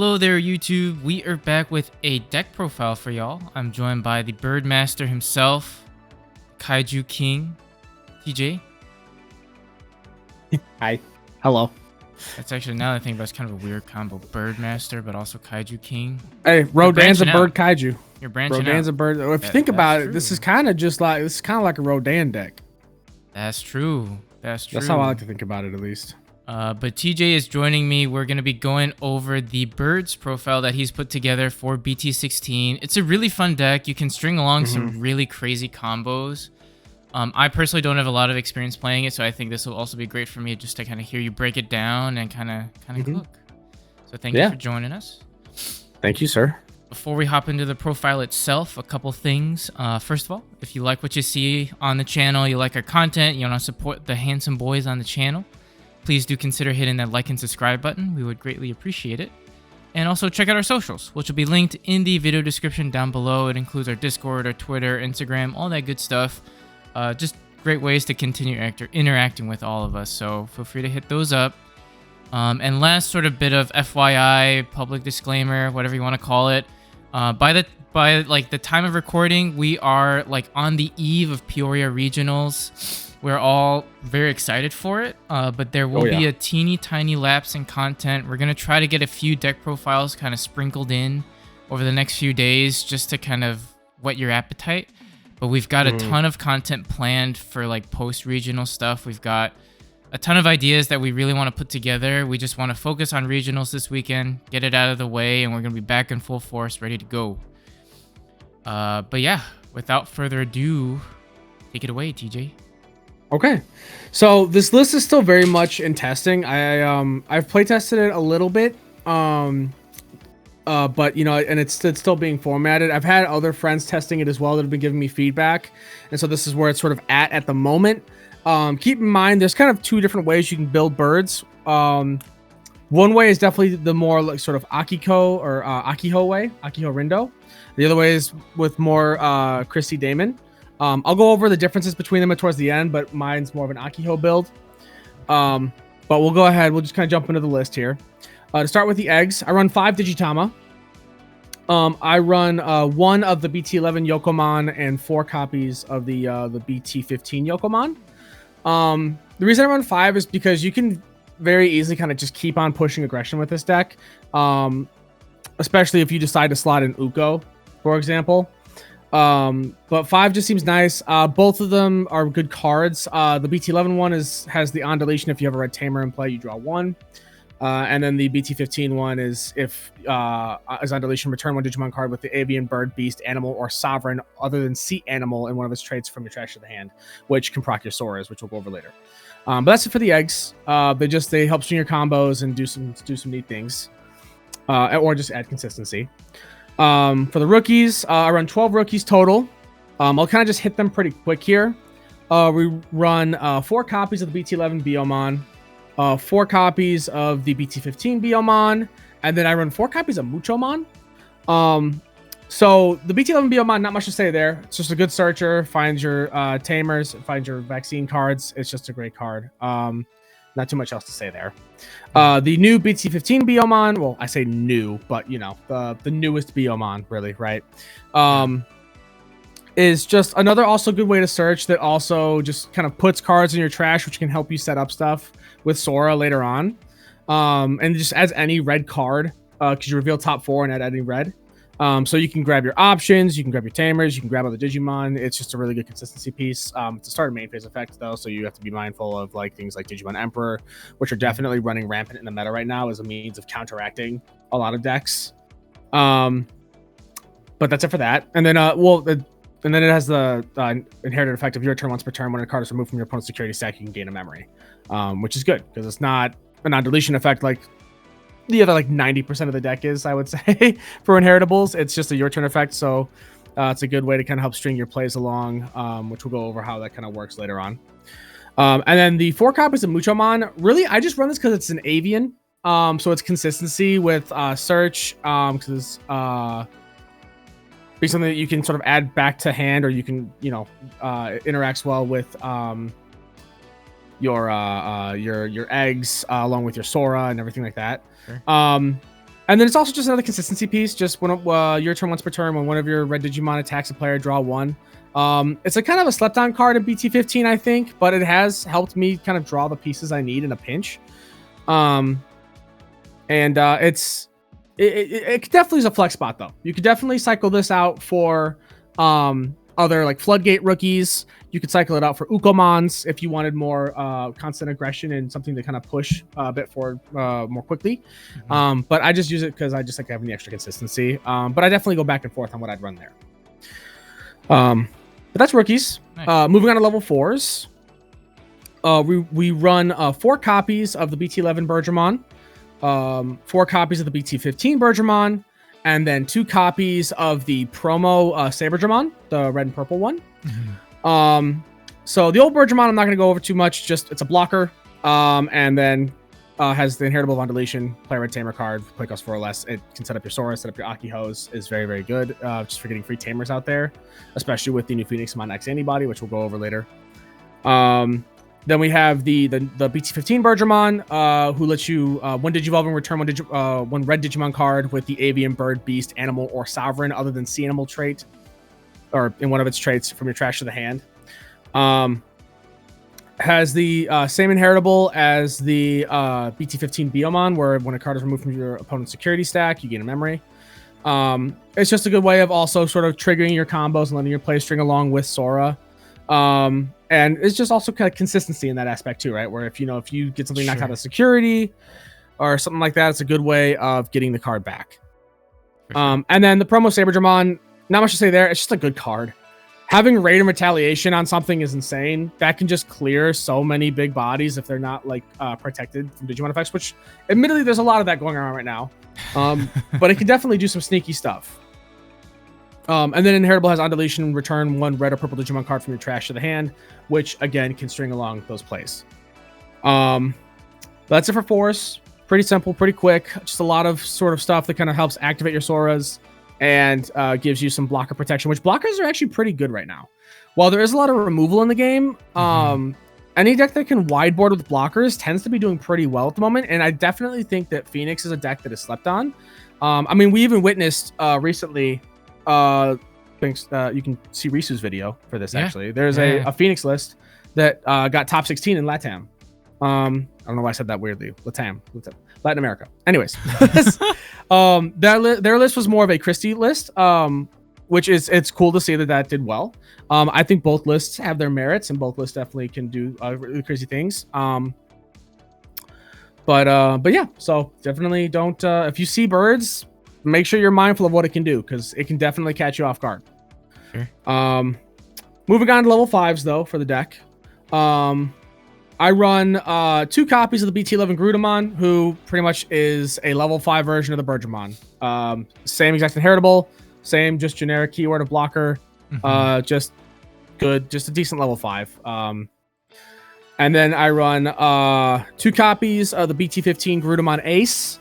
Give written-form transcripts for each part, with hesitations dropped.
Hello there, YouTube. We are back with a deck profile for y'all. I'm joined by the Birdmaster himself, Kaiju King, TJ. Hi. Hello. That's actually, now that I think about it, it's kind of a weird combo. Birdmaster, but also Kaiju King. Hey, Rodan's a bird out. kaiju. You're branching Rodan's out. a bird. If you think about it, this is kind of like a Rodan deck. That's true. That's how I like to think about it, at least. But TJ is joining me. We're going to be going over the Birds profile that he's put together for BT-16. It's a really fun deck. You can string along some really crazy combos. I personally don't have a lot of experience playing it, so I think this will also be great for me just to kind of hear you break it down and kind of cook. So thank you for joining us. Thank you, sir. Before we hop into the profile itself, a couple things. First of all, if you like what you see on the channel, you like our content, you want to support the handsome boys on the channel, please do consider hitting that like and subscribe button. We would greatly appreciate it. And also check out our socials, which will be linked in the video description down below. It includes our Discord, our Twitter, Instagram, all that good stuff. Just great ways to continue interacting with all of us. So feel free to hit those up. And last sort of bit of FYI, public disclaimer, whatever you want to call it. By the time of recording, we are like on the eve of Peoria Regionals. We're all very excited for it, but there will be a teeny tiny lapse in content. We're going to try to get a few deck profiles kind of sprinkled in over the next few days just to kind of whet your appetite. But we've got a ton of content planned for like post-regional stuff. We've got a ton of ideas that we really want to put together. We just want to focus on regionals this weekend, get it out of the way, and we're going to be back in full force, ready to go. But yeah, without further ado, take it away, TJ. Okay, so this list is still very much in testing. I've play tested it a little bit, but you know, and it's still being formatted. I've had other friends testing it as well that have been giving me feedback, and so this is where it's sort of at the moment. Keep in mind, there's kind of two different ways you can build birds. One way is definitely the more like sort of Akiko or Akiho way, Akiho Rindo. The other way is with more Chrissy Damon. I'll go over the differences between them towards the end, but mine's more of an Akiho build. But we'll go ahead. We'll just kind of jump into the list here. To start with the eggs, I run 5 Digitama. I run 1 of the BT-11 Yokomon and 4 copies of the BT-15 Yokomon. The reason I run 5 is because you can very easily kind of just keep on pushing aggression with this deck. Especially if you decide to slot in Uko, for example. But 5 just seems nice. Both of them are good cards. The BT-11 one has the on deletion. If you have a red Tamer in play, you draw 1. And then the BT-15 one is if as on deletion, return 1 Digimon card with the avian, bird, beast, animal, or sovereign other than sea animal in one of its traits from your trash to the hand, which can proc your Soras, which we'll go over later. But that's it for the eggs. They help string your combos and do some neat things, or just add consistency. For the rookies, I run 12 rookies total. I'll kind of just hit them pretty quick here. We run 4 copies of the BT-11 Biomon, 4 copies of the BT-15 Biomon, and then I run 4 copies of Muchomon. So the BT-11 Biomon, not much to say there. It's just a good searcher, finds your Tamers, finds your vaccine cards. It's just a great card. Not too much else to say there. The new BT-15 Biomon, well, I say new, but you know, the newest Biomon, really, right? Is just another also good way to search that also just kind of puts cards in your trash, which can help you set up stuff with Sora later on. And just adds any red card, because you reveal top 4 and add any red. So you can grab your options, you can grab your Tamers, you can grab other Digimon. It's just a really good consistency piece. It's a starter main phase effect though, so you have to be mindful of like things like Digimon Emperor, which are definitely running rampant in the meta right now as a means of counteracting a lot of decks. But that's it for that. And then and then it has the inherited effect of your turn once per turn. When a card is removed from your opponent's security stack, you can gain a memory, which is good because it's not a non-deletion effect like the other like 90% of the deck is, I would say, for inheritables. It's just a your turn effect, so it's a good way to kind of help string your plays along, which we'll go over how that kind of works later on. And then the 4 copies of Muchomon, really, I just run this because it's an avian, so it's consistency with search, because be something that you can sort of add back to hand, or you can, you know, interacts well with your eggs along with your Sora and everything like that. Sure. And then it's also just another consistency piece. Just when your turn once per turn, when one of your red Digimon attacks a player, draw one. It's a kind of a slept on card in BT-15, I think, but it has helped me kind of draw the pieces I need in a pinch. It definitely is a flex spot though. You could definitely cycle this out for other like Floodgate rookies. You could cycle it out for Ukomons if you wanted more constant aggression and something to kind of push a bit forward more quickly. But I just use it because I just like having the extra consistency. But I definitely go back and forth on what I'd run there. But that's rookies. Nice. Moving on to level 4s. We run 4 copies of the BT-11 Bergermon, 4 copies of the BT-15 Bergermon, and then 2 copies of the promo Saberdramon, the red and purple one. So the old Bergermon, I'm not going to go over too much. Just it's a blocker, and then has the inheritable Von Deletion, play red Tamer card, play cost 4 or less. It can set up your Sora, set up your Akihos, is very, very good. Just for getting free Tamers out there, especially with the new Phoenixmon X-antibody, which we'll go over later. Then we have the BT-15 Bergermon, who lets you one Digivolve and return one red Digimon card with the Avian, Bird, Beast, Animal, or Sovereign other than Sea Animal trait, or in one of its traits from your trash to the hand. Has the same inheritable as the BT-15 Biomon, where when a card is removed from your opponent's security stack, you gain a memory. It's just a good way of also sort of triggering your combos and letting your play string along with Sora. And it's just also kind of consistency in that aspect too, right? Where if you get something knocked out of security or something like that, it's a good way of getting the card back. Sure. And then the promo Saberdramon, not much to say there. It's just a good card. Having Raid and Retaliation on something is insane. That can just clear so many big bodies if they're not like protected from Digimon effects, which admittedly there's a lot of that going on right now. But it can definitely do some sneaky stuff. And then Inheritable has on deletion, return 1 red or purple Digimon card from your trash to the hand, which again can string along those plays. That's it for Force. Pretty simple, pretty quick. Just a lot of sort of stuff that kind of helps activate your Soras and gives you some blocker protection, which blockers are actually pretty good right now. While there is a lot of removal in the game, any deck that can wideboard with blockers tends to be doing pretty well at the moment. And I definitely think that Phoenix is a deck that is slept on. I mean, we even witnessed recently, thanks, you can see Risu's video for this, actually. There's a Phoenix list that got top 16 in LATAM. I don't know why I said that weirdly. Latin America. Anyways, their list was more of a Christie list, which it's cool to see that did well. I think both lists have their merits, and both lists definitely can do really crazy things. But yeah, so definitely don't. If you see birds, make sure you're mindful of what it can do, because it can definitely catch you off guard. Sure. Moving on to level 5s though for the deck. I run 2 copies of the BT-11 Garudamon, who pretty much is a level 5 version of the Bergermon. Same exact inheritable, same just generic keyword of blocker. Just good, just a decent level 5. And then I run 2 copies of the BT-15 Garudamon Ace,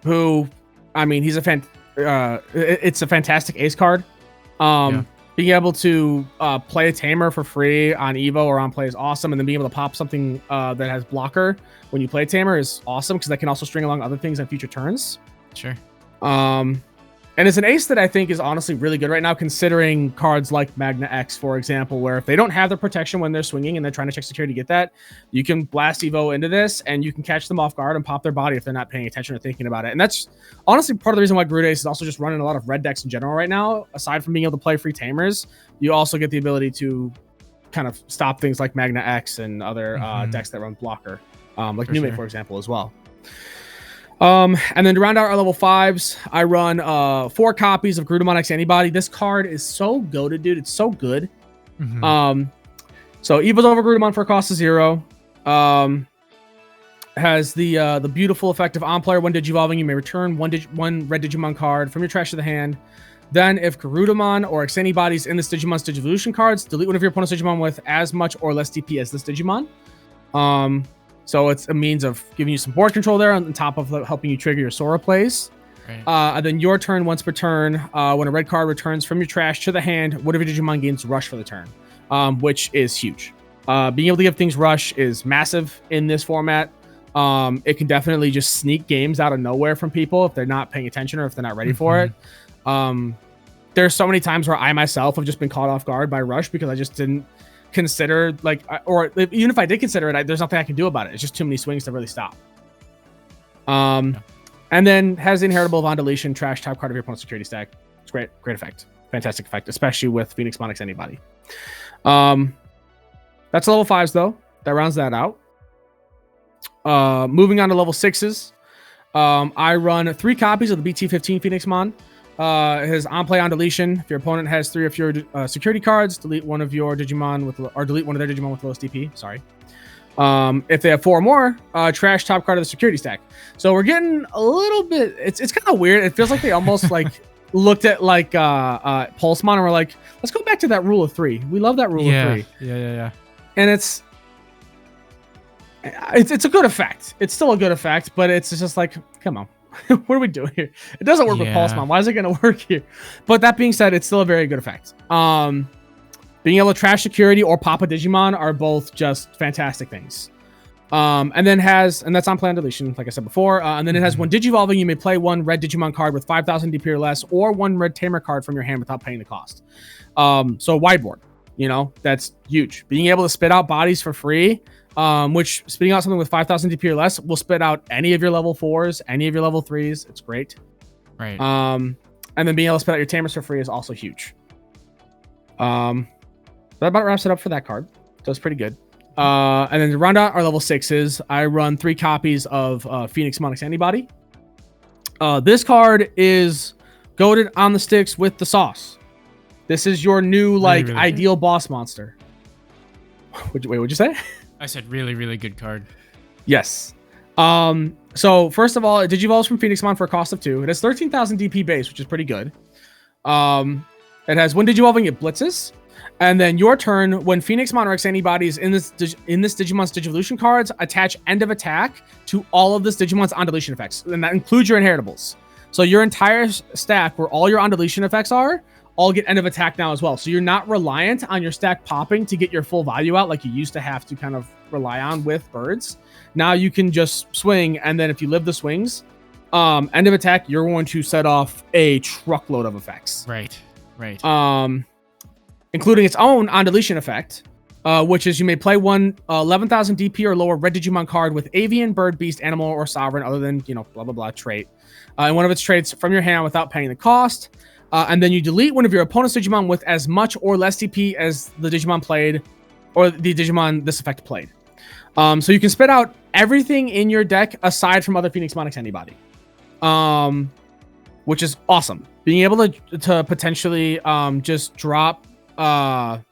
who, I mean, he's it's a fantastic Ace card. Being able to play a Tamer for free on Evo or on play is awesome, and then being able to pop something that has blocker when you play Tamer is awesome, because that can also string along other things on future turns. Sure. And it's an ace that I think is honestly really good right now, considering cards like Magna X, for example, where if they don't have their protection when they're swinging and they're trying to check security to get that, you can blast Evo into this and you can catch them off guard and pop their body if they're not paying attention or thinking about it. And that's honestly part of the reason why Garud Ace is also just running a lot of red decks in general right now. Aside from being able to play free Tamers, you also get the ability to kind of stop things like Magna X and other decks that run blocker, like Nume, for example, as well. And then to round out our level 5s, I run 4 copies of Garudamon X-antibody. This card is so goated, dude. It's so good. So Evo's over Garudamon for a cost of 0. Has the beautiful effect of on player 1 Digivolving, you may return one red Digimon card from your trash to the hand. Then if Garudamon or X-antibodies in this Digimon's Digivolution cards, delete one of your opponent's Digimon with as much or less DP as this Digimon. So it's a means of giving you some board control there on top of helping you trigger your Sora plays. Right. And then your turn, once per turn, when a red card returns from your trash to the hand, whatever Digimon gains rush for the turn, which is huge. Being able to give things rush is massive in this format. It can definitely just sneak games out of nowhere from people if they're not paying attention or if they're not ready for it. There's so many times where I myself have just been caught off guard by Rush because I just didn't consider, like, or even if I did consider it, there's nothing I can do about it. It's just too many swings to really stop. And then has the inheritable on deletion, trash top card of your opponent's security stack. It's great effect. Fantastic effect, especially with Phoenix Mon X-antibody. That's level 5s though. That rounds that out. Moving on to level 6s. I run 3 copies of the BT-16 Phoenix Mon. It has on play on deletion. If your opponent has 3 of your security cards, delete one of your Digimon with, or delete one of their Digimon with lowest DP. Sorry. If they have 4 or more, trash top card of the security stack. So we're getting a little bit. It's kind of weird. It feels like they almost like looked at like Pulsemon and were like, let's go back to that rule of 3. We love that rule of 3. Yeah. And it's a good effect. It's still a good effect, but it's just like, come on. What are we doing here? It doesn't work with Pulsemon. Why is it going to work here? But that being said, it's still a very good effect. Being able to trash security or pop a Digimon are both just fantastic things. And that's on play on deletion, like I said before. And then it has when Digivolving, you may play 1 red Digimon card with 5,000 DP or less, or 1 red Tamer card from your hand without paying the cost. So wide board, that's huge. Being able to spit out bodies for free, which spitting out something with 5,000 DP or less will spit out any of your level 4s, any of your level 3s. It's great. Right. And then being able to spit out your Tamers for free is also huge. That about wraps it up for that card. So it's pretty good. And then to round out our level 6s, I run 3 copies of Phoenix Mon X-antibody. This card is goated on the sticks with the sauce. This is your new really ideal boss monster. Wait, what'd you say? I said really, really good card. Yes. So first of all, it Digivolves from Phoenix Mon for a cost of 2. It has 13,000 DP base, which is pretty good. It has when Digivolving, it blitzes. And then your turn, when Phoenix Mon or X-antibody is in this Digimon's Digivolution cards, attach end of attack to all of this Digimon's on deletion effects. And that includes your inheritables. So your entire stack where all your on deletion effects are, all get end of attack now as well. So you're not reliant on your stack popping to get your full value out like you used to have to kind of rely on with birds. Now you can just swing, and then if you live the swings, end of attack, you're going to set off a truckload of effects. Right. Including its own on deletion effect, which is you may play 1 11,000 DP or lower red Digimon card with avian, bird, beast, animal, or sovereign other than, blah, blah, blah trait. And one of its traits from your hand without paying the cost. And then you delete one of your opponent's Digimon with as much or less DP as the Digimon played, or the Digimon this effect played. So you can spit out everything in your deck aside from other Phoenix Mon X-antibody. Which is awesome. Being able to potentially just drop another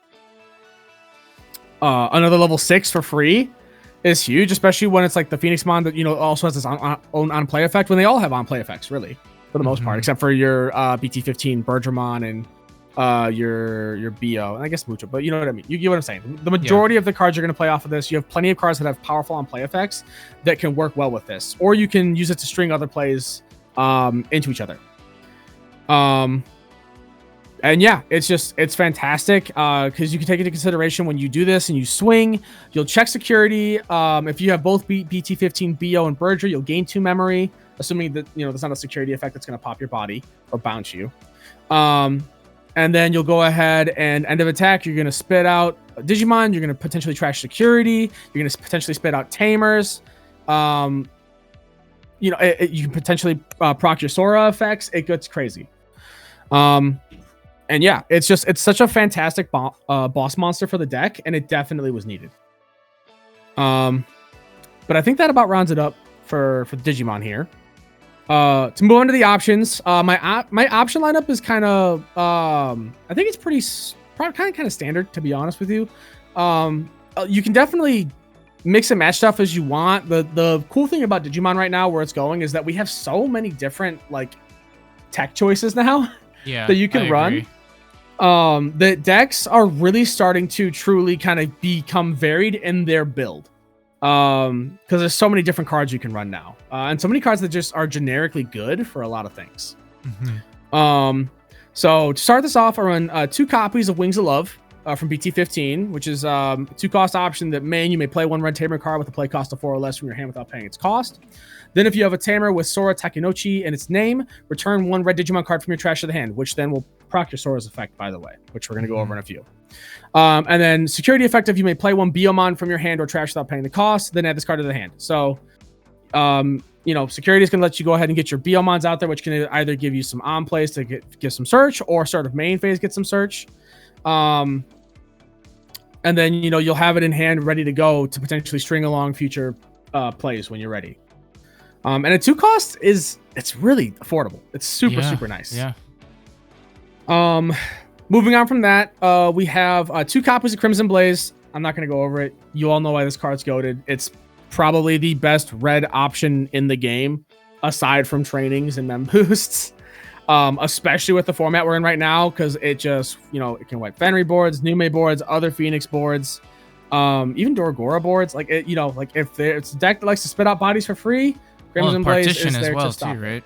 level 6 for free is huge, especially when it's like the Phoenix Mon that also has its own on play effect, when they all have on play effects really for the most part, except for your BT-15 Bergermon and your BO and I guess Mucho, but you know what I mean. You get what I'm saying. The majority of the cards you're going to play off of this, you have plenty of cards that have powerful on play effects that can work well with this, or you can use it to string other plays into each other. And yeah, it's fantastic because you can take into consideration when you do this and you swing, you'll check security. If you have both BT-15, BO, and Berger, you'll gain 2 memory, assuming that there's not a security effect that's going to pop your body or bounce you. And then you'll go ahead and end of attack. You're going to spit out Digimon. You're going to potentially trash security. You're going to potentially spit out Tamers. You can potentially proc your Sora effects. It gets crazy. And yeah, it's such a fantastic boss monster for the deck, and it definitely was needed. But I think that about rounds it up for Digimon here. To move on to the options, my option lineup is kind of I think it's pretty kind of standard, to be honest with you. You can definitely mix and match stuff as you want. The cool thing about Digimon right now, where it's going, is that we have so many different tech choices now that you can run. The decks are really starting to truly kind of become varied in their build. Because there's so many different cards you can run now. And so many cards that just are generically good for a lot of things. So to start this off, I run 2 copies of Wings of Love. from BT-15, which is a 2-cost option that you may play one red Tamer card with a play cost of 4 or less from your hand without paying its cost. Then if you have a Tamer with Sora Takenochi in its name, return 1 red Digimon card from your trash to the hand, which then will proc your Sora's effect, by the way, which we're going to go over in a few. And then security effective, you may play 1 Biomon from your hand or trash without paying the cost, then add this card to the hand. So, security is going to let you go ahead and get your Biomons out there, which can either give you some on plays to get some search, or start of main phase, get some search. And then, you'll have it in hand ready to go to potentially string along future plays when you're ready. And a 2-cost it's really affordable. It's super nice. Yeah. Moving on from that, we have 2 copies of Crimson Blaze. I'm not going to go over it. You all know why this card's goated. It's probably the best red option in the game, aside from trainings and mem boosts. Especially with the format we're in right now, because it just, it can wipe Fenry boards, Nume boards, other Phoenix boards, even Dorgora boards. Like, if it's a deck that likes to spit out bodies for free, Crimson Blaze is there to stop right?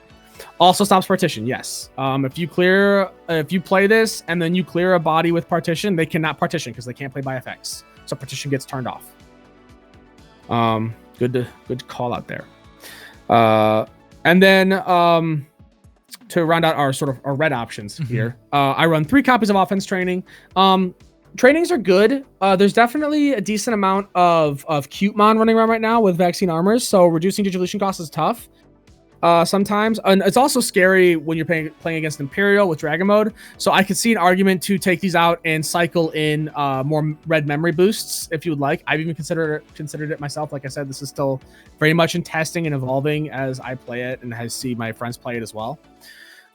Also stops partition, yes. If you play this and then you clear a body with partition, they cannot partition because they can't play by effects. So partition gets turned off. Good call out there. And then to round out our red options here, I run 3 copies of offense training. Trainings are good. There's definitely a decent amount of Cutemon running around right now with vaccine armors, so reducing digivolution cost is tough sometimes. And it's also scary when you're playing against Imperial with Dragon Mode, so I could see an argument to take these out and cycle in more red memory boosts if you would like. I've even considered it myself. Like I said, this is still very much in testing and evolving as I play it and I see my friends play it as well.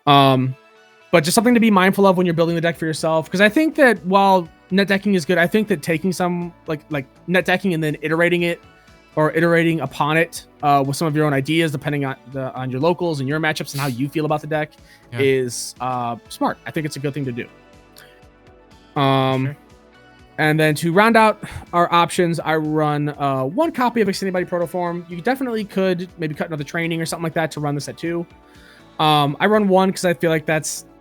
But just something to be mindful of when you're building the deck for yourself, because I think that while net decking is good, I think that taking some like net decking and then iterating upon it with some of your own ideas, depending on your locals and your matchups and how you feel about the deck, is smart. I think it's a good thing to do. Sure. And then to round out our options, I run 1 copy of X-antibody Protoform. You definitely could maybe cut another training or something like that to run this at 2. I run 1 because I feel like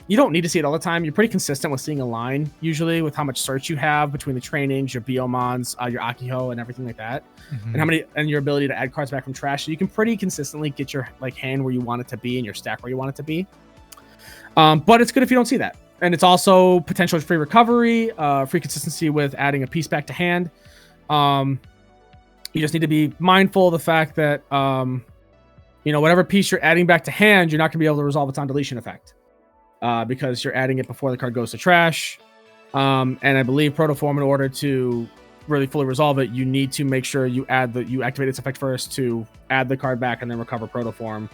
you don't need to see it all the time. You're pretty consistent with seeing a line usually with how much search you have between the trainings, your Biomons, your Akiho, and everything like that, and your ability to add cards back from trash. So you can pretty consistently get your hand where you want it to be and your stack where you want it to be. But it's good if you don't see that, and it's also potential free recovery, free consistency with adding a piece back to hand. You just need to be mindful of the fact that whatever piece you're adding back to hand, you're not going to be able to resolve its on deletion effect. Because you're adding it before the card goes to trash. And I believe Protoform, in order to really fully resolve it, you need to make sure you activate its effect first to add the card back and then recover Protoform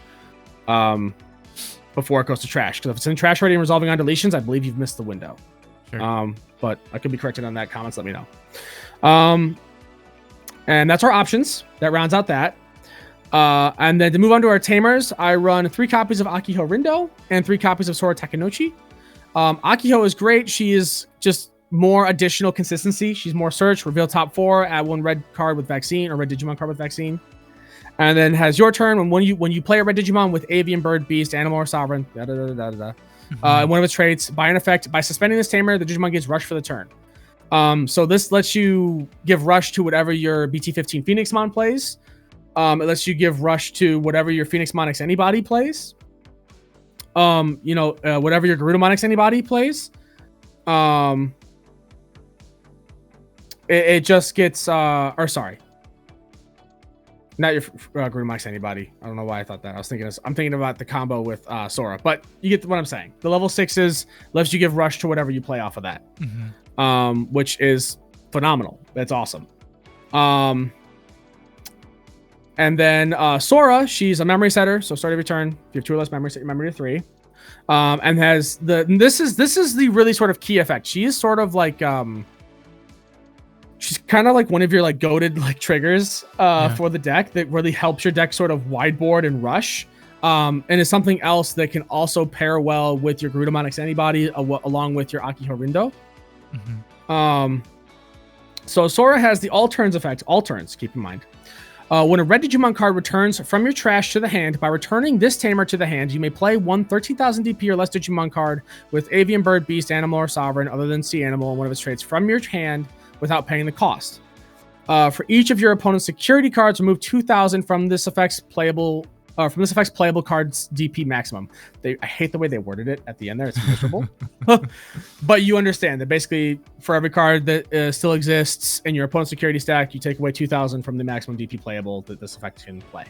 before it goes to trash. Because if it's in trash already and resolving on deletions, I believe you've missed the window. Sure. But I could be corrected on that. Comments, let me know. And that's our options. That rounds out that. And then to move on to our Tamers, I run 3 copies of Akiho Rindo and 3 copies of Sora Takenochi. Akiho is great. She is just more additional consistency. She's more search, reveal top 4, add 1 red card with vaccine or red Digimon card with vaccine. And then has your turn when you play a red Digimon with Avian, Bird, Beast, Animal, or Sovereign, one of its traits, by suspending this Tamer, the Digimon gets rush for the turn. So this lets you give rush to whatever your BT-15 Phoenixmon plays. It lets you give rush to whatever your Phoenixmon X-antibody plays. Whatever your Garudamon X-antibody plays. It just gets not your Garudamon X-antibody. I don't know why I thought that. I'm thinking about the combo with Sora, but you get what I'm saying. The level 6s lets you give rush to whatever you play off of that, which is phenomenal. That's awesome. And then Sora, she's a memory setter, so start every turn. If you have 2 or less memory, set your memory to 3. And has this is the really sort of key effect. She is sort of like she's kind of like one of your goated triggers for the deck that really helps your deck sort of wideboard and rush. And is something else that can also pair well with your Garudamon X-antibody along with your Akiho Rindo. So Sora has the all turns effect. All turns, keep in mind. When a red Digimon card returns from your trash to the hand, by returning this Tamer to the hand, you may play one 13,000 DP or less Digimon card with Avian, Bird, Beast, Animal, or Sovereign, other than Sea Animal, and one of its traits from your hand without paying the cost. For each of your opponent's security cards, remove 2,000 from this effect's playable cards DP maximum. I hate the way they worded it at the end there. It's miserable. But you understand that basically for every card that still exists in your opponent's security stack, you take away 2,000 from the maximum DP playable that this effect can play.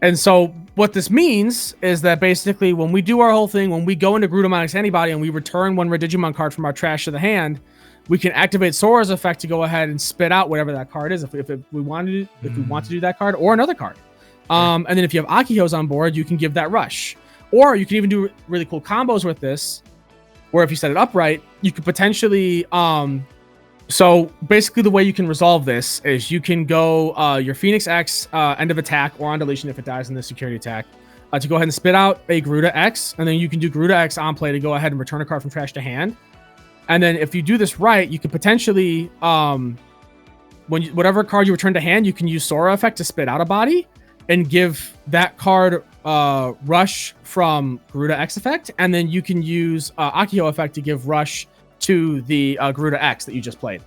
And so what this means is that basically when we do our whole thing, when we go into Digimon X-antibody and we return one red Digimon card from our trash to the hand, we can activate Sora's effect to go ahead and spit out whatever that card is if we want to do that card or another card. And then if you have Akiho's on board, you can give that rush. Or you can even do really cool combos with this, where if you set it up right, you could potentially... So basically the way you can resolve this is you can go your Phoenix X end of attack or on deletion if it dies in the security attack to go ahead and spit out a Garuda X, and then you can do Garuda X on play to go ahead and return a card from trash to hand. And then if you do this right, you could potentially, whatever card you return to hand, you can use Sora effect to spit out a body and give that card rush from Garuda X effect. And then you can use Akiho effect to give rush to the Garuda X that you just played.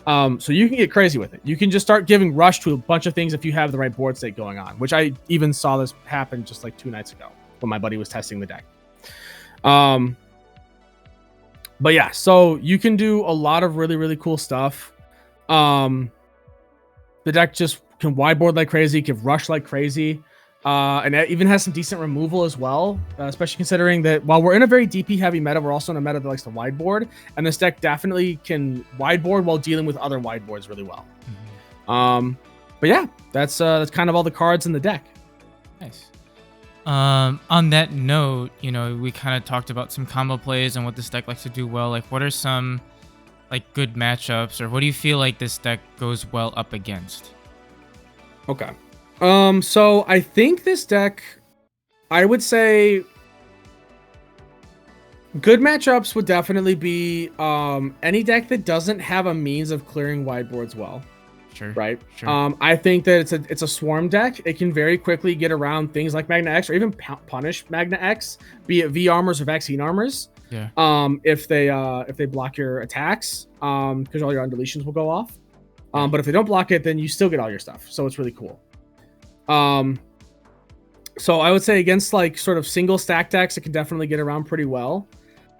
So you can get crazy with it. You can just start giving rush to a bunch of things if you have the right board state going on, which I even saw this happen just like 2 nights ago when my buddy was testing the deck. But yeah, so you can do a lot of really, really cool stuff. The deck just can wideboard like crazy, can rush like crazy. And it even has some decent removal as well, especially considering that while we're in a very DP heavy meta, we're also in a meta that likes to wideboard. And this deck definitely can wideboard while dealing with other wideboards really well. But yeah, that's kind of all the cards in the deck. Nice. On that note, we kind of talked about some combo plays and what this deck likes to do well. Like, what are some like good matchups, or what do you feel like this deck goes well up against? Okay. So I think this deck, I would say good matchups would definitely be any deck that doesn't have a means of clearing wideboards well. Sure. Right. Sure. I think that it's a swarm deck. It can very quickly get around things like Magna X or even punish Magna X, be it V armors or vaccine armors. Yeah. If they block your attacks, because all your undeletions will go off. But if they don't block it, then you still get all your stuff. So it's really cool. So I would say against like sort of single stack decks, it can definitely get around pretty well.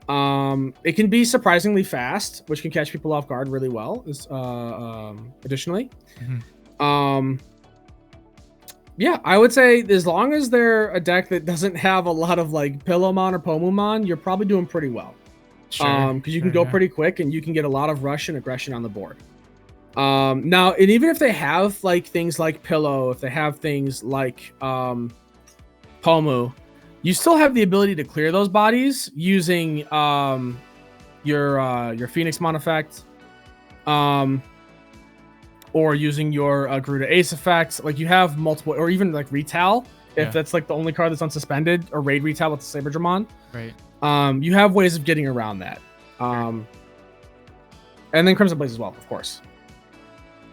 It can be surprisingly fast, which can catch people off guard really well. Additionally, yeah, I would say as long as they're a deck that doesn't have a lot of like Pillowmon or Pomumon, you're probably doing pretty well. Sure. Because you can go pretty quick and you can get a lot of rush and aggression on the board. Now, and even if they have like things like Pillow, if they have things like Pomu, you still have the ability to clear those bodies using your Phoenix Mon effect, or using your Garuda Ace effect. Like you have multiple, or even like Retail, if that's like the only card that's unsuspended, or Raid Retail with the Saber Dramon. Right. You have ways of getting around that. And then Crimson Blaze as well, of course.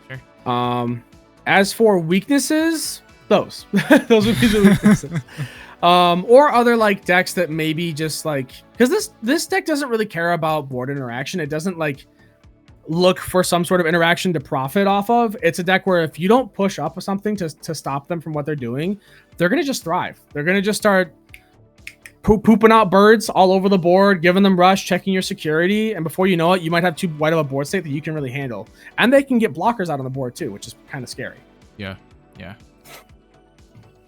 Sure. As for weaknesses, those would be the weaknesses. Or other like decks that maybe just like, because this deck doesn't really care about board interaction. It doesn't like look for some sort of interaction to profit off of. It's a deck where if you don't push up or something to stop them from what they're doing, they're gonna just thrive. They're gonna just start pooping out birds all over the board, giving them rush, checking your security, and before you know it, you might have too wide of a board state that you can really handle. And they can get blockers out on the board too, which is kind of scary. Yeah.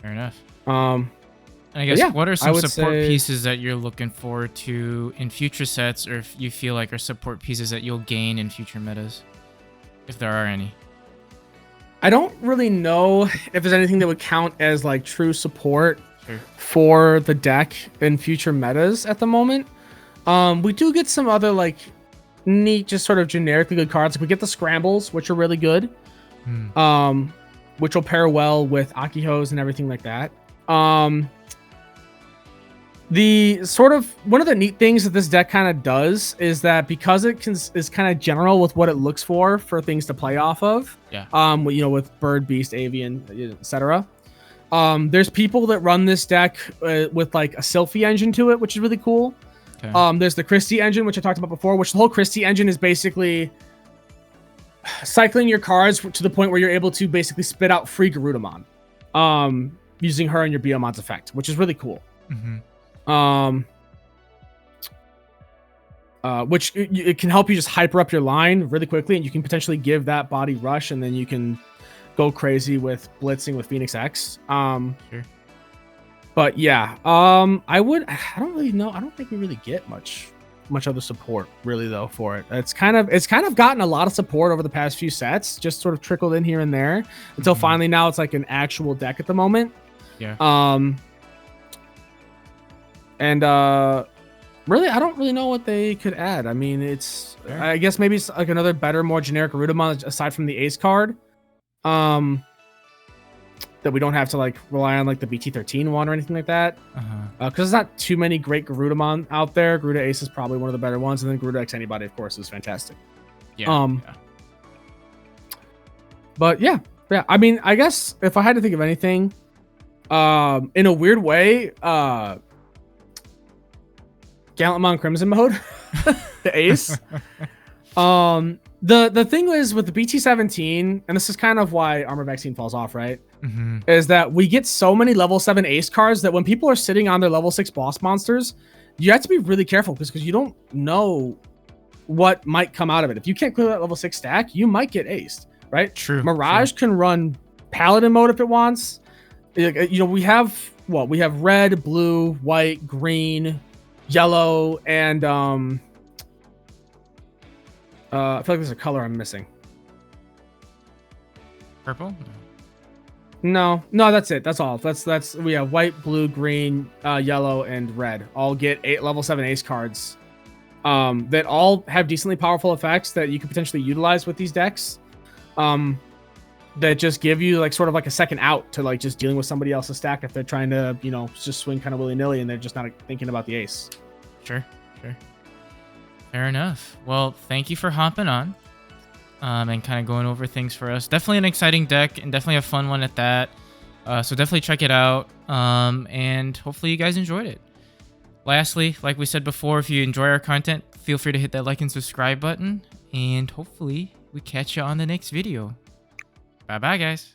Fair enough. And I guess what are some support pieces that you're looking forward to in future sets, or if you feel like are support pieces that you'll gain in future metas, if there are any? I don't really know if there's anything that would count as like true support for the deck in future metas at the moment. We do get some other like neat, just sort of generically good cards. Like we get the Scrambles, which are really good, which will pair well with Akihos and everything like that. The sort of one of the neat things that this deck kind of does is that because is kind of general with what it looks for things to play off of. Yeah. You know, with Bird, Beast, Avian, etc. There's people that run this deck with like a Sylphie engine to it, which is really cool. Okay. There's the Christie engine, which I talked about before, which the whole Christie engine is basically cycling your cards to the point where you're able to basically spit out free Garudamon, using her and your Biomon's effect, which is really cool. Mm-hmm. Which it can help you just hyper up your line really quickly, and you can potentially give that body rush, and then you can go crazy with blitzing with Phoenix X. Sure. But yeah, I don't really know. I don't think we really get much other support really though for it. It's kind of gotten a lot of support over the past few sets, just sort of trickled in here and there until finally now it's like an actual deck at the moment. Yeah. And really, I don't really know what they could add. I mean, it's fair. I guess maybe it's like another better, more generic Garudamon aside from the Ace card. That we don't have to like rely on like the BT-13 one or anything like that. Because there's not too many great Garudamon out there. Garuda Ace is probably one of the better ones, and then Garuda X-antibody, of course, is fantastic. Yeah. But yeah. I mean, I guess if I had to think of anything, in a weird way, Gallantmon Crimson mode, the Ace. The thing is with the BT-17, and this is kind of why Armor Vaccine falls off, right? Is that we get so many level 7 Ace cards that when people are sitting on their level 6 boss monsters, you have to be really careful because you don't know what might come out of it. If you can't clear that level 6 stack, you might get aced, right? True. Mirage can run Paladin mode if it wants. You know, we have red, blue, white, green, yellow, and I feel like there's a color I'm missing. Purple? No, that's it. That's all. That's we have white, blue, green, yellow, and red. All get 8 level 7 Ace cards. That all have decently powerful effects that you could potentially utilize with these decks. That just give you like sort of like a second out to like just dealing with somebody else's stack if they're trying to, you know, just swing kind of willy-nilly and they're just not thinking about the Ace. Sure. Fair enough. Well, thank you for hopping on. And kind of going over things for us. Definitely an exciting deck and definitely a fun one at that. So definitely check it out. And hopefully you guys enjoyed it. Lastly, like we said before, if you enjoy our content, feel free to hit that like and subscribe button. And hopefully we catch you on the next video. Bye-bye, guys.